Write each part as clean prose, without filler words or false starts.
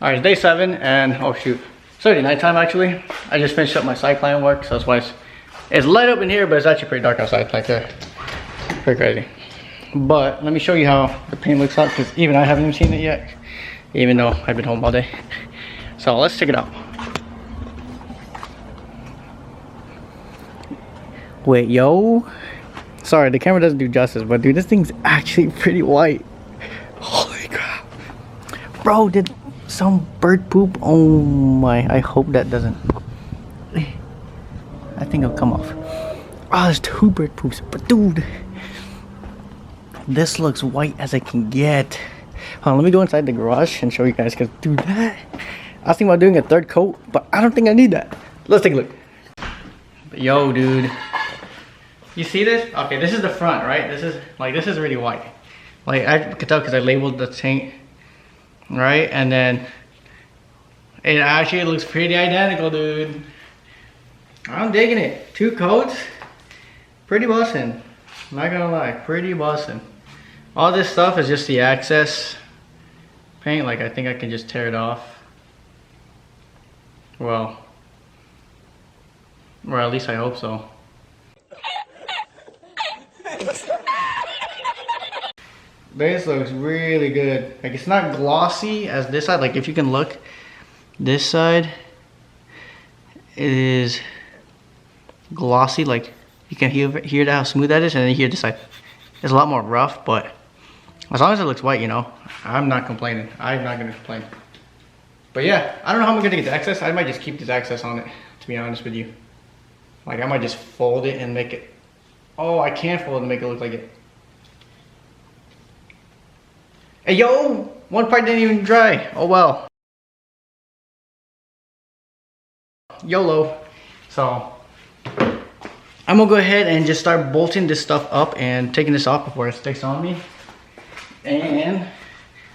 Alright, it's day 7 and oh shoot, it's already nighttime actually. I just finished up my cycling work, so that's why it's light up in here, but it's actually pretty dark outside. Like pretty crazy. But let me show you how the paint looks out, because even I haven't even seen it yet, even though I've been home all day. So let's check it out. Wait, yo. Sorry, the camera doesn't do justice, but dude, this thing's actually pretty white. Holy crap. Bro, did some bird poop? Oh my, I hope that doesn't. I think it'll come off. Oh, there's 2 bird poops, but dude, this looks white as I can get. Hold on, let me go inside the garage and show you guys, because dude, that, I was thinking about doing a 3rd coat, but I don't think I need that. Let's take a look. But yo, dude, you see this? Okay, this is the front, right? This is really white. Like, I could tell because I labeled the paint, right? And then it actually looks pretty identical, dude. I'm digging it. 2 coats, pretty bussin'. Not gonna lie, pretty bussin'. All this stuff is just the access paint. Like, I think I can just tear it off. Well, or at least I hope so. This looks really good. Like, it's not glossy as this side. Like, if you can look, this side is glossy. Like, you can hear how smooth that is, and then here this side is a lot more rough. But as long as it looks white, you know, I'm not complaining. I'm not gonna complain. But yeah, I don't know how I'm gonna get the access. I might just keep this access on it, to be honest with you. Like, I might just fold it and make it. Oh, I can fold it and make it look like it. Hey yo, one part didn't even dry. Oh well. YOLO. So I'm gonna go ahead and just start bolting this stuff up and taking this off before it sticks on me. And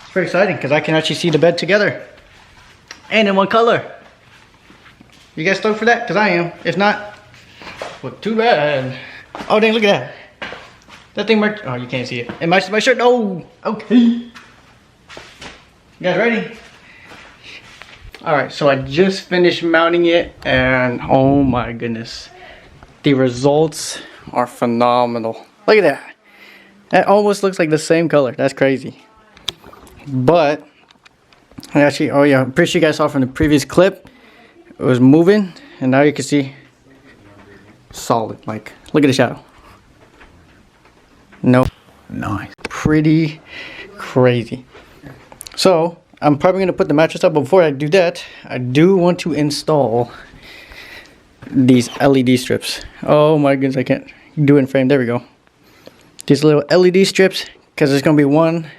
it's pretty exciting because I can actually see the bed together and in one color. You guys stoked for that? Because I am. If not, well, too bad. Oh dang, look at that. That thing marked. Oh, you can't see it. And my shirt. No. Okay. You guys ready? Alright, so I just finished mounting it, and oh my goodness, the results are phenomenal. Look at that. That almost looks like the same color. That's crazy. But actually, oh yeah, I'm pretty sure you guys saw from the previous clip, it was moving, and now you can see solid. Like, look at the shadow. No, nice. Pretty crazy. So I'm probably gonna put the mattress up, but before I do that, I do want to install these LED strips. Oh my goodness, I can't do it in frame. There we go. These little LED strips, because there's gonna be one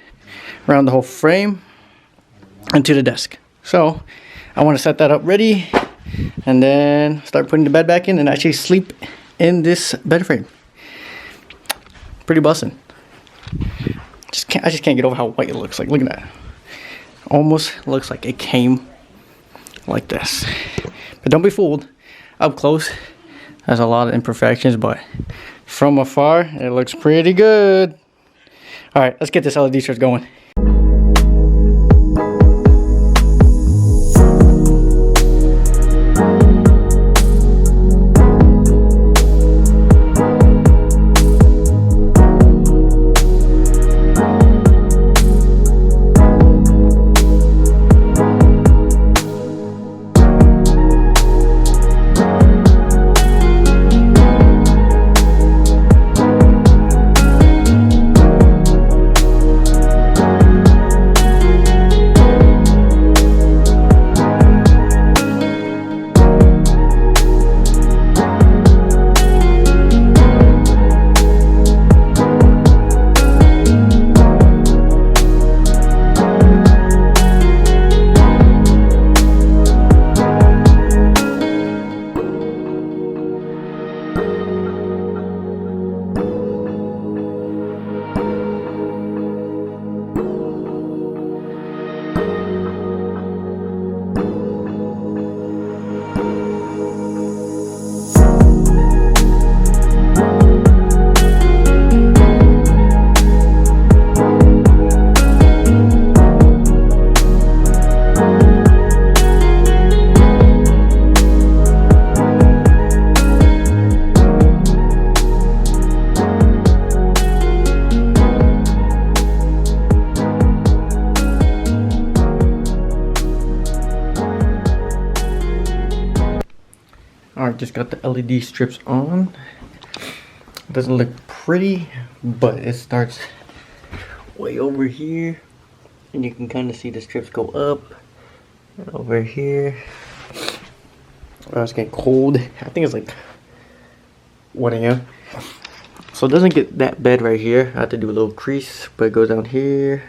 around the whole frame and to the desk. So I want to set that up ready, and then start putting the bed back in and actually sleep in this bed frame. Pretty bussin'. I just can't get over how white it looks like. Look at that. Almost looks like it came like this. But don't be fooled. Up close, there's a lot of imperfections, but from afar, it looks pretty good. All right, let's get this LED strip going. just got the LED strips on. It doesn't look pretty, but it starts way over here, and you can kind of see the strips go up and over here. Oh, it's getting cold. I think it's like 1 a.m. So it doesn't get that bad right here. I have to do a little crease, but it goes down here,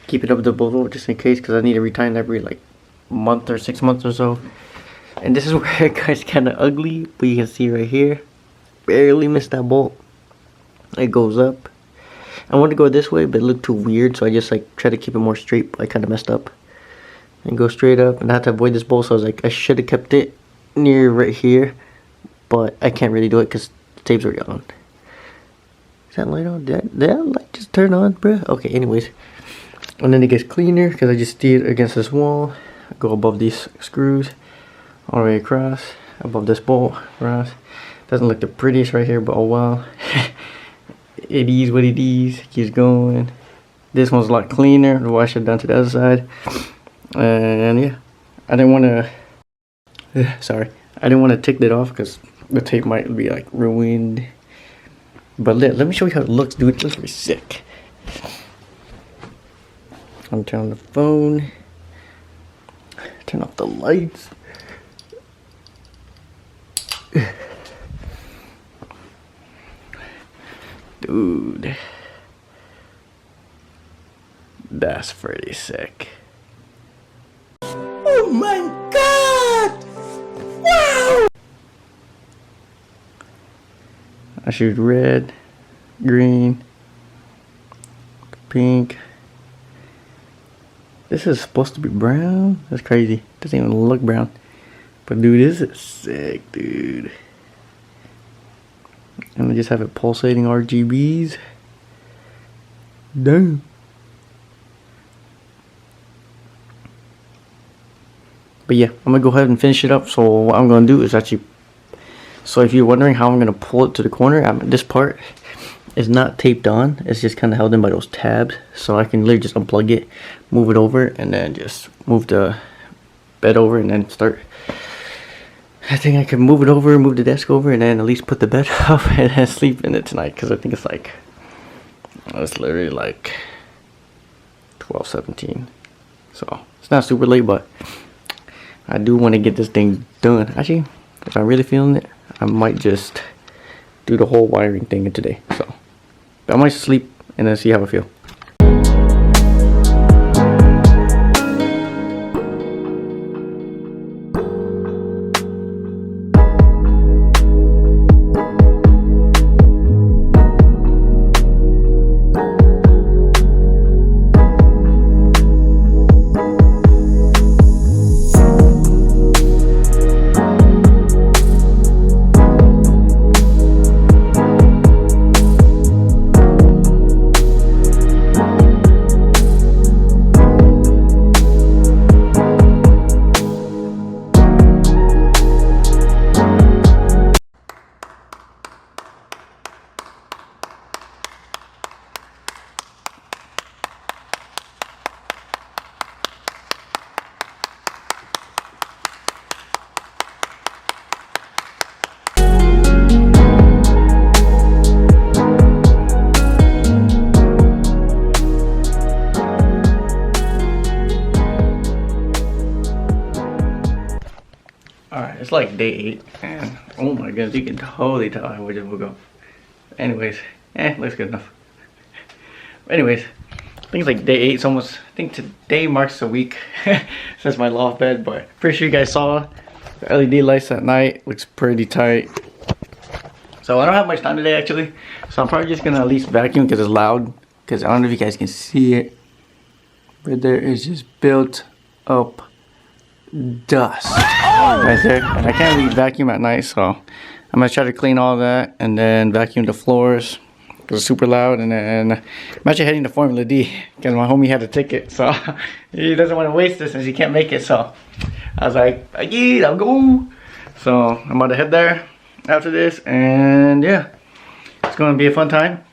keep it up to the bottle just in case, because I need to retighten every like month or 6 months or so. And this is where it gets kind of ugly, but you can see right here, barely missed that bolt. It goes up. I wanted to go this way, but it looked too weird, so I just like try to keep it more straight, but I kind of messed up. And go straight up, and I had to avoid this bolt, so I was like, I should have kept it near right here, but I can't really do it because the tape's already on. Is that light on? Did that light just turn on, bruh? Okay, anyways. And then it gets cleaner because I just steer it against this wall. I go above these screws, all the way across, above this bolt, across. Doesn't look the prettiest right here, but oh well. It is what it is. Keeps going. This one's a lot cleaner. The wash it down to the other side. And yeah, I didn't want to. Sorry, I didn't want to take that off because the tape might be like ruined. But let me show you how it looks, dude. It looks pretty sick. I'm turning on the phone. Turn off the lights. Dude, that's pretty sick. Oh my god! Wow! I shoot red, green, pink. This is supposed to be brown? That's crazy. Doesn't even look brown. But dude, this is sick, dude. And we just have it pulsating RGBs. Damn. But yeah, I'm gonna go ahead and finish it up. So what I'm gonna do is actually, so if you're wondering how I'm gonna pull it to the corner, this part is not taped on. It's just kind of held in by those tabs. So I can literally just unplug it, move it over, and then just move the bed over, and then start. I think I can move it over, move the desk over, and then at least put the bed up and then sleep in it tonight. Because I think it's like, it's literally like 12:17. So it's not super late, but I do want to get this thing done. Actually, if I'm really feeling it, I might just do the whole wiring thing today. So I might sleep and then see how I feel. Alright, it's like day 8, and oh my goodness, you can totally tell how it will go. Anyways, looks good enough. Anyways, I think it's like day 8, it's almost, I think today marks a week since my loft bed, but pretty sure you guys saw the LED lights at night, looks pretty tight. So I don't have much time today actually, so I'm probably just gonna at least vacuum because it's loud, because I don't know if you guys can see it, but there is just built up dust right there, and I can't really vacuum at night, so I'm gonna try to clean all that and then vacuum the floors because it's super loud. And then I'm actually heading to Formula D because my homie had a ticket, so he doesn't want to waste it since he can't make it. So I was like, yeah, I'll go. So I'm about to head there after this, and yeah, it's gonna be a fun time.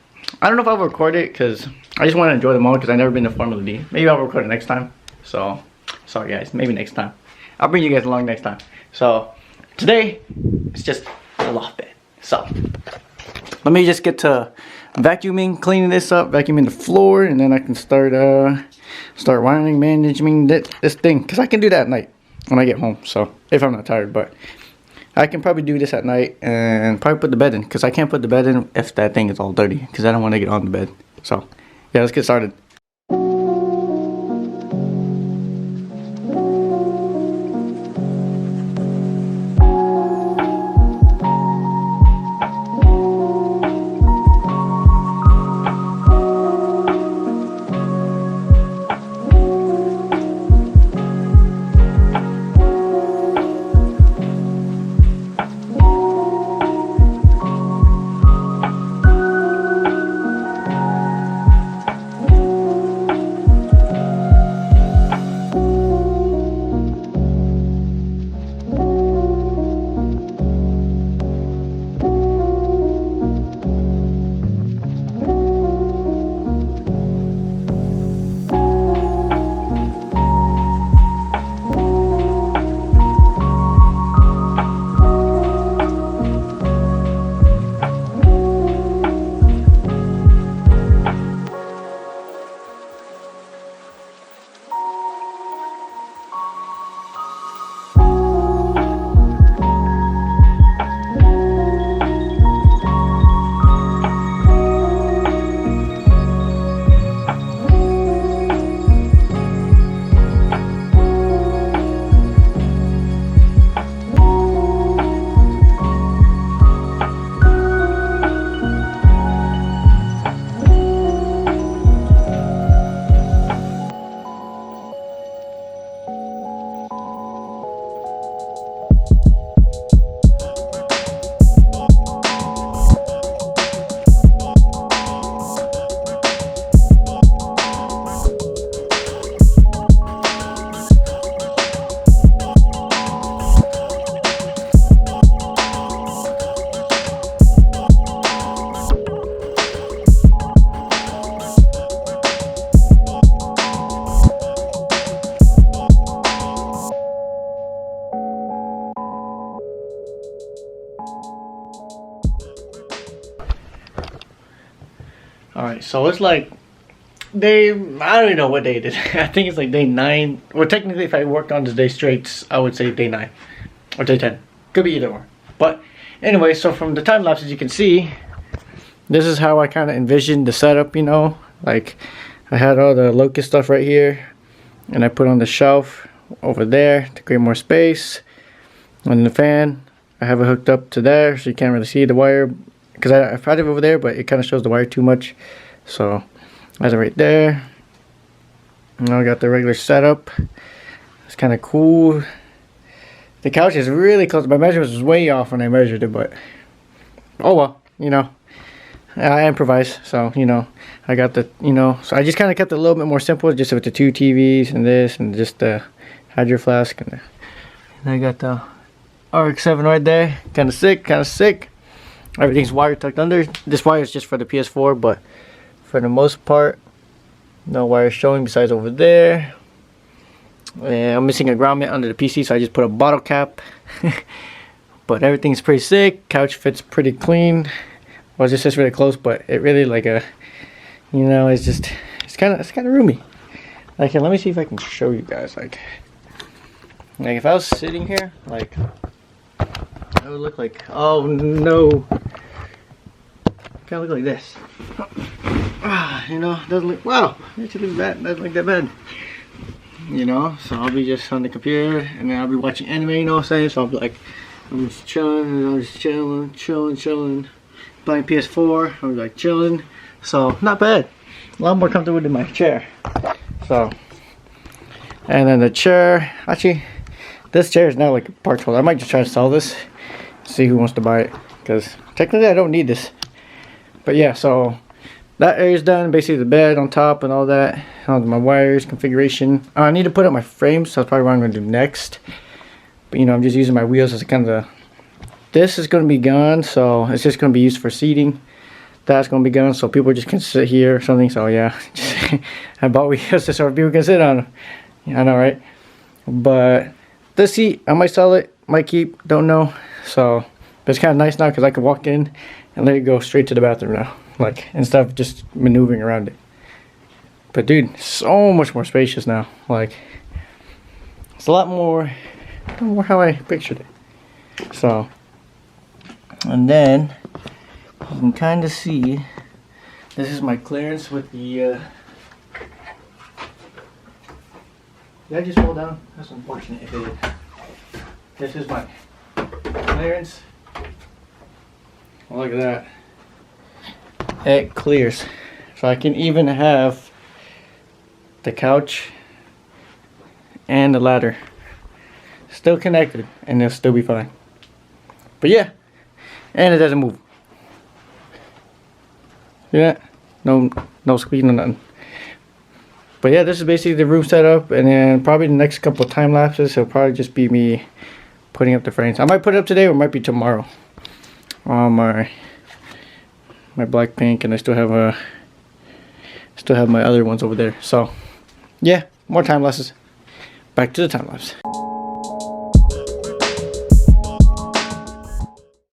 I don't know if I'll record it because I just want to enjoy the moment because I've never been to Formula D. Maybe I'll record it next time. So sorry guys, maybe next time. I'll bring you guys along next time. So today it's just a loft bed. So let me just get to vacuuming, cleaning this up, vacuuming the floor, and then I can start wiring, managing this thing, because I can do that at night when I get home. So if I'm not tired, but I can probably do this at night and probably put the bed in, because I can't put the bed in if that thing is all dirty, because I don't want to get on the bed. So yeah, let's get started. Alright, so it's like I don't even know what day it is. I think it's like day 9. Well, technically if I worked on this day straight, I would say day 9 or day 10. Could be either or. But anyway, so from the time lapse, as you can see, this is how I kind of envisioned the setup, you know. Like I had all the Lowkey stuff right here, and I put on the shelf over there to create more space. And the fan, I have it hooked up to there, so you can't really see the wire, because I had it over there, but it kind of shows the wire too much. So I have it right there. Now I got the regular setup. It's kind of cool. The couch is really close. My measurements was way off when I measured it, but oh well, you know. I improvise, so you know, I got the, you know, so I just kind of kept it a little bit more simple, just with the 2 TVs and this, and just the hydro flask, and I got the RX-7 right there. Kind of sick. Everything's wire tucked under. This wire is just for the PS4, but for the most part, no wire showing besides over there. And I'm missing a ground mount under the PC, so I just put a bottle cap. But everything's pretty sick. Couch fits pretty clean. Well, it's just really close, but it really like a, you know, it's kind of roomy. Like, here, let me see if I can show you guys. Like if I was sitting here, like, it would look like, oh no, kind of look like this. You know, doesn't look, wow, it actually looks bad, doesn't look that bad. You know, so I'll be just on the computer, and then I'll be watching anime, you know what I'm saying? So I'll be like, I'm just chilling, and I'm just chilling. Playing PS4, I was like chilling, so not bad. A lot more comfortable than my chair. So, and then the chair, actually, this chair is now like a park holder. I might just try to sell this, see who wants to buy it, because technically I don't need this. But yeah, so that area's done. Basically the bed on top and all that, all my wires, configuration. I need to put up my frames, so that's probably what I'm going to do next. But you know, I'm just using my wheels as a kind of this is going to be gone, so it's just going to be used for seating. That's going to be gone, so people just can sit here or something. So yeah, I bought wheels so people can sit on them. Yeah, I know, right? But this seat, I might sell it, might keep, don't know. So, but it's kind of nice now because I can walk in and let it go straight to the bathroom now. Like, instead of just maneuvering around it. But dude, so much more spacious now. Like, it's a lot more how I pictured it. So, and then you can kind of see, this is my clearance with the, did I just fall down? That's unfortunate if it did. This is my clearance. Oh, look at that. It clears. So I can even have the couch and the ladder still connected and they'll still be fine. But yeah, and it doesn't move. See that? No squeaking or nothing. But yeah, this is basically the room setup, and then probably the next couple of time lapses it'll probably just be me putting up the frames. I might put it up today or it might be tomorrow. On my black pink, and I still have my other ones over there. So yeah, more time lapses. Back to the time lapse.